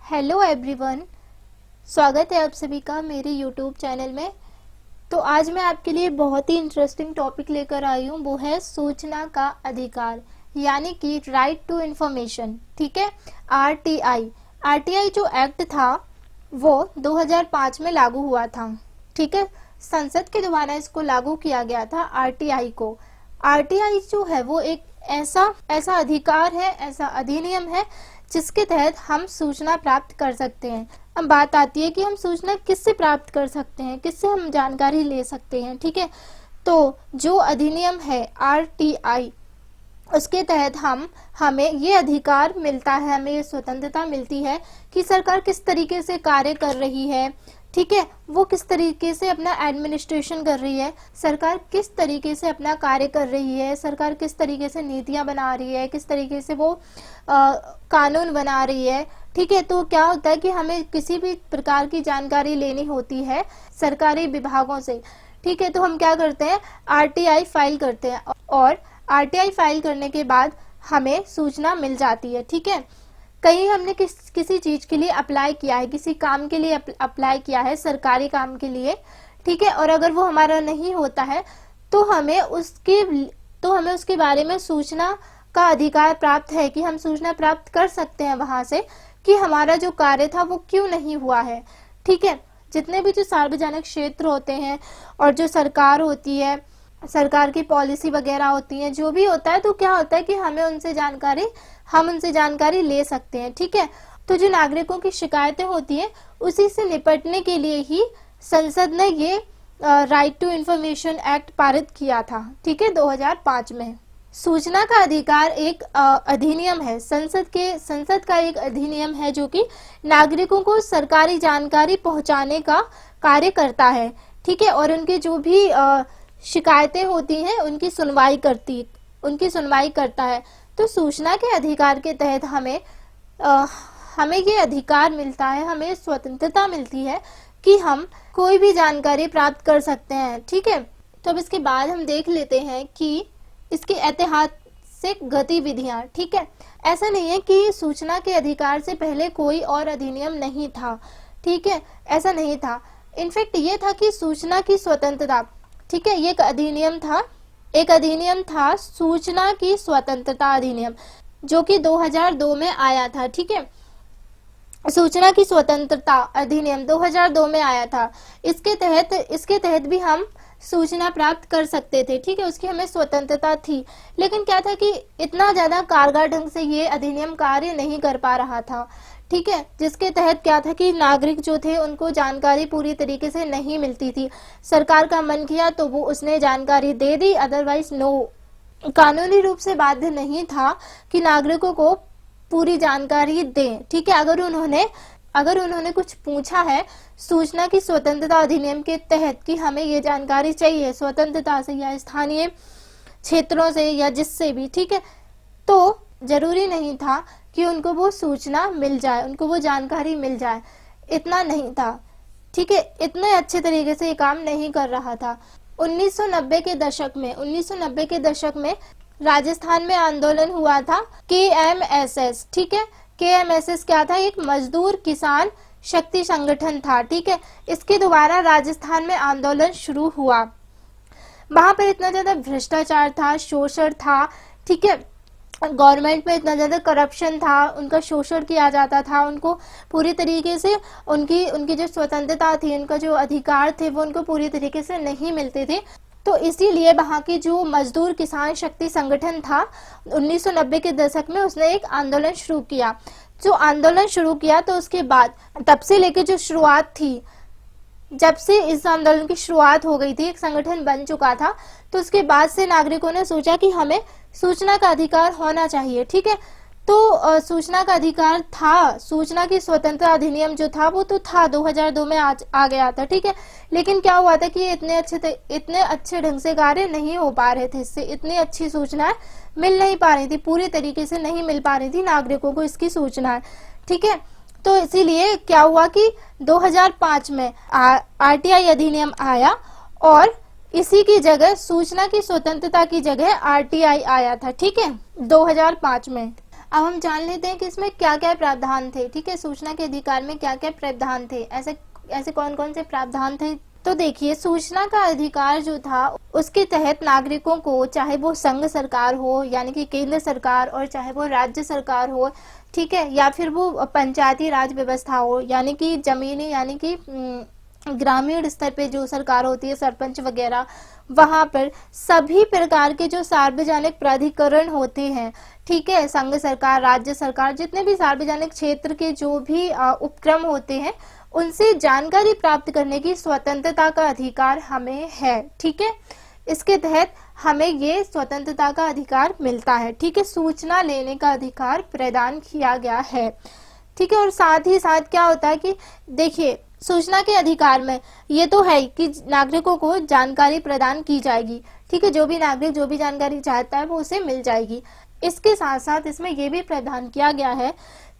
Hello everyone, स्वागत है आप सभी का मेरे यूट्यूब चैनल में। तो आज मैं आपके लिए बहुत ही इंटरेस्टिंग टॉपिक लेकर आई हूँ, वो है सूचना का अधिकार यानी कि राइट टू इंफॉर्मेशन। ठीक है, आरटीआई जो एक्ट था वो 2005 में लागू हुआ था। ठीक है, संसद के द्वारा इसको लागू किया गया था आरटीआई को। आरटीआई जो है वो एक ऐसा अधिकार है, ऐसा अधिनियम है जिसके तहत हम सूचना प्राप्त कर सकते हैं। अब बात आती है कि हम सूचना किससे प्राप्त कर सकते हैं, किससे हम जानकारी ले सकते हैं। ठीक है, तो जो अधिनियम है आरटीआई, उसके तहत हमें ये अधिकार मिलता है, हमें ये स्वतंत्रता मिलती है कि सरकार किस तरीके से कार्य कर रही है। ठीक है, वो किस तरीके से अपना एडमिनिस्ट्रेशन कर रही है, सरकार किस तरीके से अपना कार्य कर रही है, सरकार किस तरीके से नीतियां बना रही है, किस तरीके से वो कानून बना रही है। ठीक है, तो क्या होता है कि हमें किसी भी प्रकार की जानकारी लेनी होती है सरकारी विभागों से। ठीक है, तो हम क्या करते हैं, आरटीआई फाइल करते हैं और आरटीआई फाइल करने के बाद हमें सूचना मिल जाती है। ठीक है, कहीं हमने किसी चीज के लिए अप्लाई किया है, किसी काम के लिए अप्लाई किया है, सरकारी काम के लिए। ठीक है, और अगर वो हमारा नहीं होता है तो हमें उसके बारे में सूचना का अधिकार प्राप्त है कि हम सूचना प्राप्त कर सकते हैं वहां से कि हमारा जो कार्य था वो क्यों नहीं हुआ है। ठीक है, जितने भी जो सार्वजनिक क्षेत्र होते हैं और जो सरकार होती है, सरकार की पॉलिसी वगैरह होती है, जो भी होता है, तो क्या होता है कि हम उनसे जानकारी ले सकते हैं। ठीक है, तो जो नागरिकों की शिकायतें होती हैं उसी से निपटने के लिए ही संसद ने ये राइट टू इंफॉर्मेशन एक्ट पारित किया था। ठीक है, 2005 में। सूचना का अधिकार एक अधिनियम है, संसद का एक अधिनियम है जो कि नागरिकों को सरकारी जानकारी पहुंचाने का कार्य करता है। ठीक है, और उनके जो भी शिकायतें होती हैं उनकी सुनवाई करता है। तो सूचना के अधिकार के तहत हमें ये अधिकार मिलता है, हमें स्वतंत्रता मिलती है कि हम कोई भी जानकारी प्राप्त कर सकते हैं। ठीक है, तो अब इसके बाद हम देख लेते हैं कि इसकी ऐतिहासिक गतिविधियां। ठीक है, ऐसा नहीं है कि सूचना के अधिकार से पहले कोई और अधिनियम नहीं था। ठीक है, ऐसा नहीं था। इनफैक्ट ये था कि सूचना की स्वतंत्रता। ठीक है, ये एक अधिनियम था सूचना की स्वतंत्रता अधिनियम, जो कि 2002 में आया था। ठीक है, सूचना की स्वतंत्रता अधिनियम 2002 में आया था। इसके तहत भी हम सूचना प्राप्त कर सकते थे। ठीक है, उसकी हमें स्वतंत्रता थी, लेकिन क्या था कि इतना ज्यादा कारगर ढंग से ये अधिनियम कार्य नहीं कर पा रहा था। ठीक है, जिसके तहत क्या था कि नागरिक जो थे उनको जानकारी पूरी तरीके से नहीं मिलती थी। सरकार का मन किया तो वो उसने जानकारी दे दी, अदरवाइज नो। कानूनी रूप से बाध्य नहीं था कि नागरिकों को पूरी जानकारी दें। ठीक है, अगर उन्होंने कुछ पूछा है सूचना की स्वतंत्रता अधिनियम के तहत कि हमें ये जानकारी चाहिए स्वतंत्रता से या स्थानीय क्षेत्रों से या जिससे भी, ठीक है, तो जरूरी नहीं था कि उनको वो सूचना मिल जाए, उनको वो जानकारी मिल जाए। इतना नहीं था। ठीक है, इतने अच्छे तरीके से ये काम नहीं कर रहा था। 1990 के दशक में राजस्थान में आंदोलन हुआ था KMSS। ठीक है, KMSS क्या था, एक मजदूर किसान शक्ति संगठन था। ठीक है, इसके द्वारा राजस्थान में आंदोलन शुरू हुआ। वहां पर इतना ज्यादा भ्रष्टाचार था, शोषण था। ठीक है, गवर्नमेंट में इतना ज्यादा करप्शन था, उनका शोषण किया जाता था, उनको पूरी तरीके से उनकी जो स्वतंत्रता थी, उनका जो अधिकार थे वो उनको पूरी तरीके से नहीं मिलते थे। तो इसीलिए वहां की जो मजदूर किसान शक्ति संगठन था 1990 के दशक में उसने एक आंदोलन शुरू किया। तो उसके बाद तब से लेके जो शुरुआत थी, जब से इस आंदोलन की शुरुआत हो गई थी, एक संगठन बन चुका था, तो उसके बाद से नागरिकों ने सोचा कि हमें सूचना का अधिकार होना चाहिए। ठीक है, तो सूचना का अधिकार था, सूचना की स्वतंत्रता अधिनियम जो था वो तो था, 2002 में आ गया था। ठीक है, लेकिन क्या हुआ था कि इतने अच्छे ढंग से कार्य नहीं हो पा रहे थे, इससे इतनी अच्छी सूचनाएं मिल नहीं पा रही थी, पूरी तरीके से नहीं मिल पा रही थी नागरिकों को इसकी सूचनाएं। ठीक है, तो इसीलिए क्या हुआ कि 2005 में आरटीआई अधिनियम आया और इसी की जगह सूचना की स्वतंत्रता की जगह आरटीआई आया था। ठीक है, 2005 में। अब हम जान लेते हैं कि इसमें क्या क्या प्रावधान थे। ठीक है, सूचना के अधिकार में क्या क्या प्रावधान थे, ऐसे ऐसे कौन कौन से प्रावधान थे। तो देखिए, सूचना का अधिकार जो था उसके तहत नागरिकों को, चाहे वो संघ सरकार हो यानी कि केंद्र सरकार, और चाहे वो राज्य सरकार हो, ठीक है, या फिर वो पंचायती राज व्यवस्था हो यानी कि जमीनी यानी कि ग्रामीण स्तर पे जो सरकार होती है, सरपंच वगैरह, वहां पर सभी प्रकार के जो सार्वजनिक प्राधिकरण होते हैं, ठीक है, संघ सरकार, राज्य सरकार, जितने भी सार्वजनिक क्षेत्र के जो भी उपक्रम होते हैं, उनसे जानकारी प्राप्त करने की स्वतंत्रता का अधिकार हमें है। ठीक है, इसके तहत हमें ये स्वतंत्रता का अधिकार मिलता है। ठीक है, सूचना लेने का अधिकार प्रदान किया गया है। ठीक है, और साथ ही साथ क्या होता है कि देखिए, सूचना के अधिकार में ये तो है कि नागरिकों को जानकारी प्रदान की जाएगी। ठीक है, जो भी नागरिक जो भी जानकारी चाहता है वो उसे मिल जाएगी। इसके साथ साथ इसमें यह भी प्रावधान किया गया है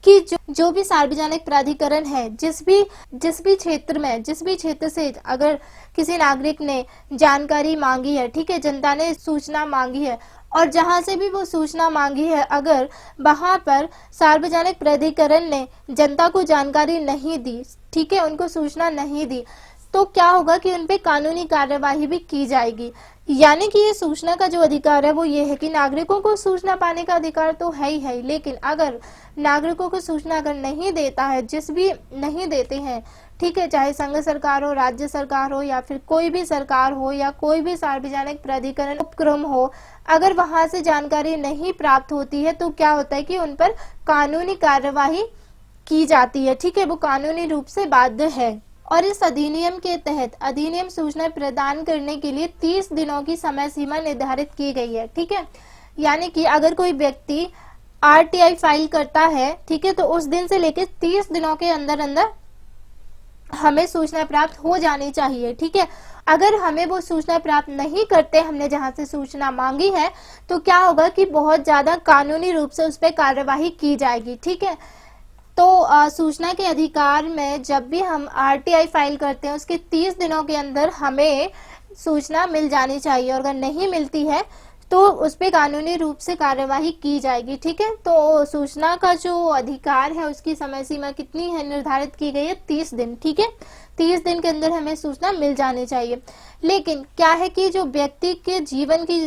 कि जो भी सार्वजनिक प्राधिकरण है, जिस भी क्षेत्र में, जिस भी क्षेत्र से अगर किसी नागरिक ने जानकारी मांगी है, ठीक है, जनता ने सूचना मांगी है, और जहां से भी वो सूचना मांगी है, अगर वहां पर सार्वजनिक प्राधिकरण ने जनता को जानकारी नहीं दी, ठीक है, उनको सूचना नहीं दी, तो क्या होगा कि उन पे कानूनी कार्यवाही भी की जाएगी। यानी कि ये सूचना का जो अधिकार है वो ये है कि नागरिकों को सूचना पाने का अधिकार तो है ही है, लेकिन अगर नागरिकों को सूचना अगर नहीं देता है, जिस भी नहीं देते हैं, ठीक है, चाहे संघ सरकार हो, राज्य सरकार हो, या फिर कोई भी सरकार हो, या कोई भी सार्वजनिक प्राधिकरण उपक्रम हो, अगर वहां से जानकारी नहीं प्राप्त होती है तो क्या होता है कि उन पर कानूनी कार्यवाही की जाती है। ठीक है, वो कानूनी रूप से बाध्य है। और इस अधिनियम के तहत अधिनियम सूचना प्रदान करने के लिए 30 दिनों की समय सीमा निर्धारित की गई है। ठीक है, यानी कि अगर कोई व्यक्ति आरटीआई फाइल करता है, ठीक है, तो उस दिन से लेकर 30 दिनों के अंदर अंदर हमें सूचना प्राप्त हो जानी चाहिए। ठीक है, अगर हमें वो सूचना प्राप्त नहीं करते, हमने जहां से सूचना मांगी है, तो क्या होगा कि बहुत ज्यादा कानूनी रूप से उस पर कार्यवाही की जाएगी। ठीक है, तो सूचना के अधिकार में जब भी हम आरटीआई फाइल करते हैं, उसके 30 दिनों के अंदर हमें सूचना मिल जानी चाहिए, और अगर नहीं मिलती है तो उस पर कानूनी रूप से कार्यवाही की जाएगी। ठीक है, तो सूचना का जो अधिकार है उसकी समय सीमा कितनी है, निर्धारित की गई है 30 दिन। ठीक है, 30 दिन के अंदर हमें सूचना मिल जानी चाहिए। लेकिन क्या है कि जो व्यक्ति के जीवन की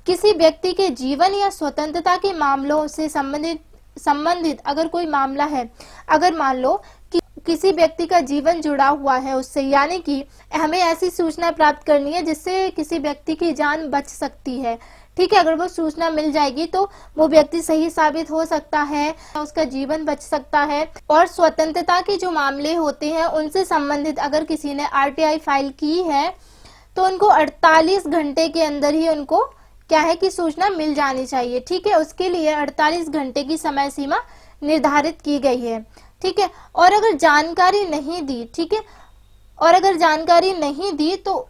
किसी व्यक्ति के जीवन या स्वतंत्रता के मामलों से संबंधित अगर कोई मामला है, अगर मान लो कि किसी व्यक्ति का जीवन जुड़ा हुआ है उससे, यानी कि हमें ऐसी सूचना प्राप्त करनी है जिससे किसी व्यक्ति की जान बच सकती है। ठीक है, अगर वो सूचना मिल जाएगी तो वो व्यक्ति सही साबित हो सकता है, उसका जीवन बच सकता है। और स्वतंत्रता के जो मामले होते हैं उनसे संबंधित अगर किसी ने आरटीआई फाइल की है तो उनको 48 घंटे के अंदर ही उनको क्या है कि सूचना मिल जानी चाहिए। ठीक है, उसके लिए 48 घंटे की समय सीमा निर्धारित की गई है। ठीक है, और अगर जानकारी नहीं दी, ठीक है, और अगर जानकारी नहीं दी तो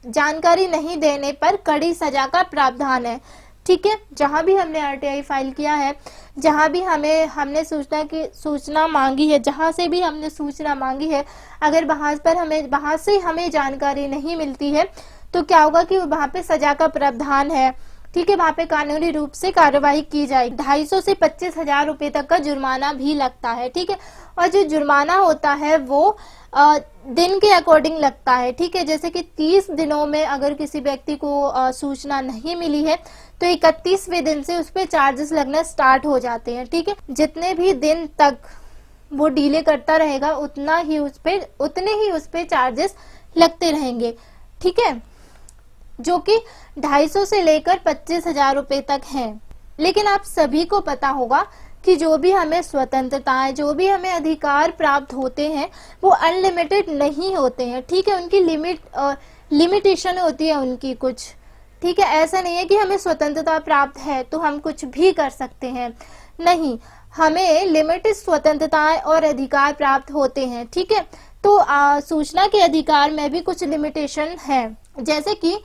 जानकारी नहीं देने पर कड़ी सजा का प्रावधान है। ठीक है, जहां भी हमने आरटीआई फाइल किया है, जहां भी हमने सूचना मांगी है, जहां से भी हमने सूचना मांगी है, अगर वहां से हमें जानकारी नहीं मिलती है तो क्या होगा कि वहां पे सजा का प्रावधान है। ठीक है, वहां पे कानूनी रूप से कार्यवाही की जाएगी। 250 से 25,000 रुपए तक का जुर्माना भी लगता है। ठीक है, और जो जुर्माना होता है वो दिन के अकॉर्डिंग लगता है। ठीक है, जैसे कि 30 दिनों में अगर किसी व्यक्ति को सूचना नहीं मिली है तो 31वें दिन से उस पर चार्जेस लगना स्टार्ट हो जाते हैं। ठीक है, जितने भी दिन तक वो डिले करता रहेगा उतने ही उस पे चार्जेस लगते रहेंगे। ठीक है, जो कि 250 से लेकर 25,000 रुपए तक है। लेकिन आप सभी को पता होगा कि जो भी हमें स्वतंत्रताएं, जो भी हमें अधिकार प्राप्त होते हैं वो अनलिमिटेड नहीं होते हैं। ठीक है, उनकी लिमिटेशन होती है उनकी कुछ। ठीक है, ऐसा नहीं है कि हमें स्वतंत्रता प्राप्त है तो हम कुछ भी कर सकते हैं, नहीं, हमें लिमिटेड स्वतंत्रताएं और अधिकार प्राप्त होते हैं। ठीक है, तो सूचना के अधिकार में भी कुछ लिमिटेशन है, जैसे कि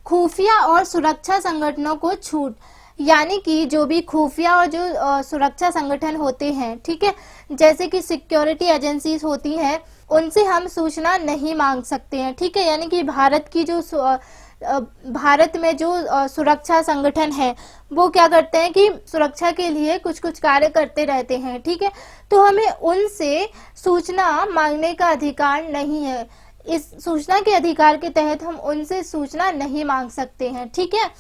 खुफिया और सुरक्षा संगठनों को छूट, यानी कि जो भी खुफिया और जो सुरक्षा संगठन होते हैं, ठीक है, जैसे कि सिक्योरिटी एजेंसीज होती हैं, उनसे हम सूचना नहीं मांग सकते हैं। ठीक है, यानी कि भारत की जो भारत में जो सुरक्षा संगठन है वो क्या करते हैं कि सुरक्षा के लिए कुछ कुछ कार्य करते रहते हैं, ठीक है। तो हमें उनसे सूचना मांगने का अधिकार नहीं है। इस सूचना के अधिकार के तहत हम उनसे सूचना नहीं मांग सकते हैं, ठीक है।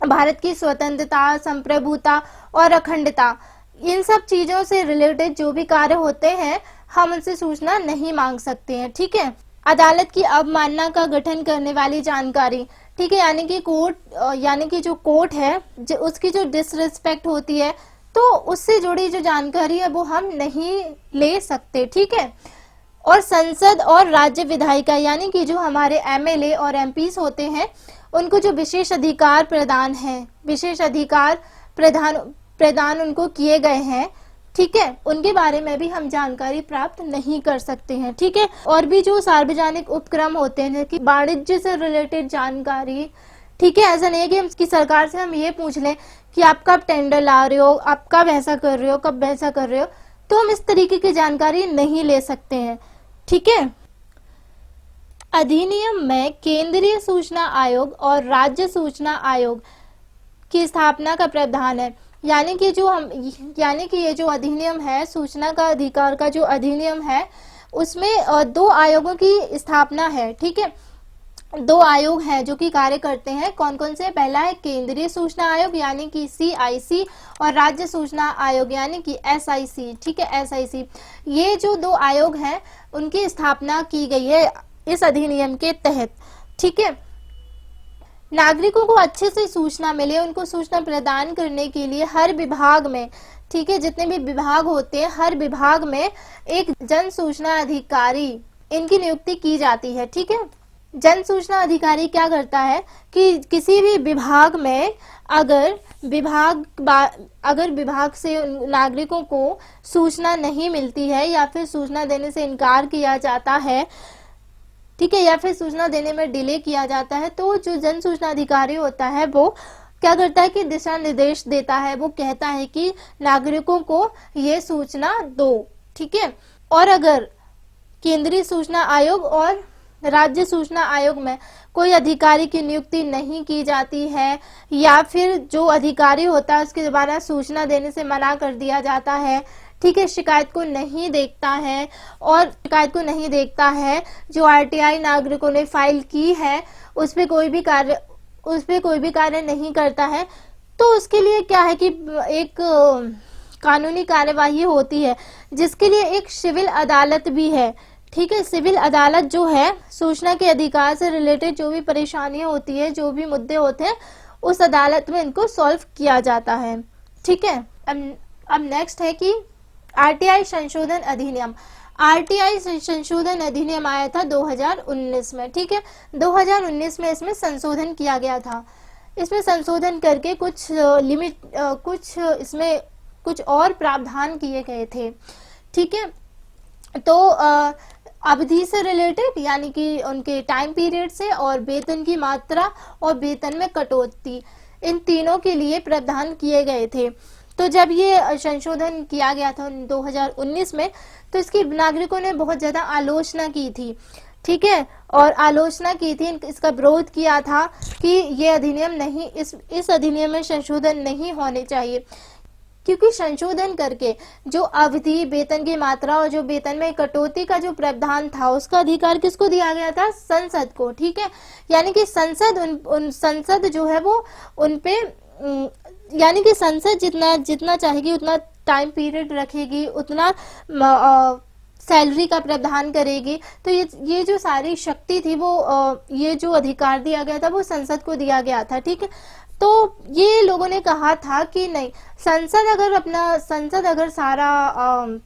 भारत की स्वतंत्रता, संप्रभुता और अखंडता, इन सब चीजों से रिलेटेड जो भी कार्य होते हैं हम उनसे सूचना नहीं मांग सकते हैं, ठीक है। अदालत की अवमानना का गठन करने वाली जानकारी, ठीक है, यानी कि कोर्ट, यानी कि जो कोर्ट है उसकी जो डिसरिस्पेक्ट होती है तो उससे जुड़ी जो जानकारी है वो हम नहीं ले सकते, ठीक है। और संसद और राज्य विधायिका, यानी कि जो हमारे एमएलए और एमपीस होते हैं उनको जो विशेष अधिकार प्रदान है, विशेष अधिकार प्रदान उनको किए गए हैं, ठीक है, उनके बारे में भी हम जानकारी प्राप्त नहीं कर सकते हैं, ठीक है। और भी जो सार्वजनिक उपक्रम होते हैं कि वाणिज्य से रिलेटेड जानकारी, ठीक है, ऐसा नहीं है कि हम की सरकार से हम ये पूछ लें कि आप कब टेंडर ला रहे हो, आप कब ऐसा कर रहे हो, कब वैसा कर रहे हो, तो हम इस तरीके की जानकारी नहीं ले सकते हैं, ठीक है। अधिनियम में केंद्रीय सूचना आयोग और राज्य सूचना आयोग की स्थापना का प्रावधान है, यानी कि ये जो अधिनियम है, सूचना का अधिकार का जो अधिनियम है उसमें दो आयोगों की स्थापना है, ठीक है। दो आयोग हैं जो कि कार्य करते हैं, कौन कौन से? पहला है केंद्रीय सूचना आयोग यानी कि CIC और राज्य सूचना आयोग यानी कि SIC, ठीक है, SIC। ये जो दो आयोग हैं उनकी स्थापना की गई है इस अधिनियम के तहत, ठीक है। नागरिकों को अच्छे से सूचना मिले, उनको सूचना प्रदान करने के लिए हर विभाग में, ठीक है, जितने भी विभाग होते हैं हर विभाग में एक जन सूचना अधिकारी, इनकी नियुक्ति की जाती है, ठीक है। जन सूचना अधिकारी क्या करता है कि किसी भी विभाग में अगर विभाग से नागरिकों को सूचना नहीं मिलती है या फिर सूचना देने से इनकार किया जाता है, ठीक है, या फिर सूचना देने में डिले किया जाता है, तो जो जन सूचना अधिकारी होता है वो क्या करता है कि दिशा निर्देश देता है, वो कहता है कि नागरिकों को ये सूचना दो, ठीक है। और अगर केंद्रीय सूचना आयोग और राज्य सूचना आयोग में कोई अधिकारी की नियुक्ति नहीं की जाती है या फिर जो अधिकारी होता है उसके द्वारा सूचना देने से मना कर दिया जाता है, ठीक है, शिकायत को नहीं देखता है, जो RTI नागरिकों ने फाइल की है उस पे कोई भी कार्य नहीं करता है, तो उसके लिए क्या है कि एक कानूनी कार्यवाही होती है जिसके लिए एक सिविल अदालत भी है, ठीक है। सिविल अदालत जो है सूचना के अधिकार से रिलेटेड जो भी परेशानियां होती है, जो भी मुद्दे होते हैं, उस अदालत में इनको सॉल्व किया जाता है, ठीक है। अब नेक्स्ट है कि RTI संशोधन अधिनियम। RTI संशोधन अधिनियम आया था 2019 में, ठीक है। 2019 में इसमें संशोधन किया गया था। इसमें संशोधन करके इसमें कुछ और प्रावधान किए गए थे, ठीक है। तो अवधि से रिलेटेड यानी कि उनके टाइम पीरियड से और वेतन की मात्रा और वेतन में कटौती, इन तीनों के लिए प्रावधान किए गए थे। तो जब ये संशोधन किया गया था 2019 में तो इसकी नागरिकों ने बहुत ज्यादा आलोचना की थी, ठीक है, और आलोचना की थी, इसका विरोध किया था कि ये अधिनियम नहीं, इस अधिनियम में संशोधन नहीं होने चाहिए, क्योंकि संशोधन करके जो अवधि, वेतन की मात्रा और जो वेतन में कटौती का जो प्रावधान था उसका अधिकार किसको दिया गया था? संसद को, ठीक है। यानी कि संसद जो है वो उन पे, यानी कि संसद जितना चाहेगी उतना टाइम पीरियड रखेगी, उतना सैलरी का प्रावधान करेगी। तो ये जो सारी शक्ति थी वो ये जो अधिकार दिया गया था वो संसद को दिया गया था, ठीक है। तो ये लोगों ने कहा था कि नहीं, संसद अगर सारा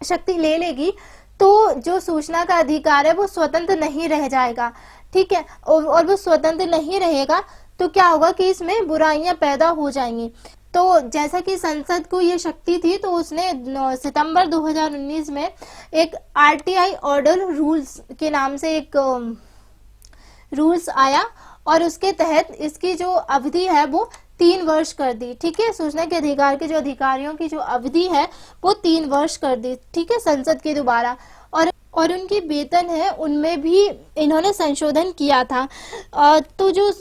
शक्ति ले लेगी तो जो सूचना का अधिकार है वो स्वतंत्र नहीं रह जाएगा, ठीक है, और वो स्वतंत्र नहीं रहेगा तो क्या होगा कि इसमें बुराइयां पैदा हो जाएंगी। तो जैसा कि संसद को ये शक्ति थी तो उसने सितंबर 2019 में एक RTI ऑर्डर रूल्स के नाम से एक रूल्स आया और उसके तहत इसकी जो अवधि है वो 3 वर्ष कर दी, ठीक है। सूचना के अधिकार के जो अधिकारियों की जो अवधि है वो 3 वर्ष कर दी, ठीक है, संसद के द्वारा। और और उनके वेतन है उनमें भी इन्होंने संशोधन किया था। तो जो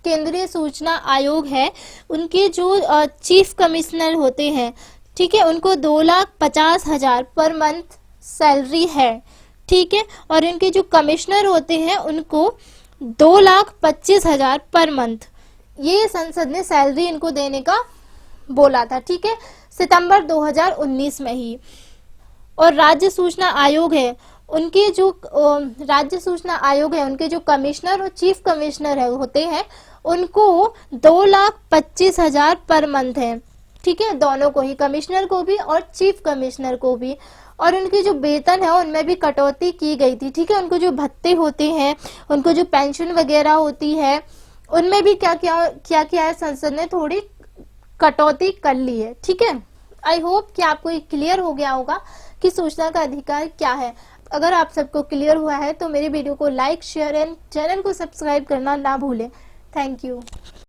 केंद्रीय सूचना आयोग है, उनके जो चीफ कमिश्नर होते हैं, ठीक है, उनको 2,50,000 पर मंथ सैलरी है, ठीक है। और इनके जो कमिश्नर होते हैं उनको 2,25,000 पर मंथ, ये संसद ने सैलरी इनको देने का बोला था, ठीक है, सितंबर 2019 में ही। और राज्य सूचना आयोग है, उनके जो राज्य सूचना आयोग है, उनके जो कमिश्नर और चीफ कमिश्नर है होते हैं, उनको 2,25,000 पर मंथ है, ठीक है, दोनों को ही, कमिश्नर को भी और चीफ कमिश्नर को भी। और उनकी जो वेतन है उनमें भी कटौती की गई थी, ठीक है, उनको जो भत्ते होते हैं, उनको जो पेंशन वगैरह होती है, उनमें भी क्या किया है, संसद ने थोड़ी कटौती कर ली है, ठीक है। आई होप कि आपको ये क्लियर हो गया होगा कि सूचना का अधिकार क्या है। अगर आप सबको क्लियर हुआ है तो मेरे वीडियो को लाइक, शेयर एंड चैनल को सब्सक्राइब करना ना भूलें। Thank you.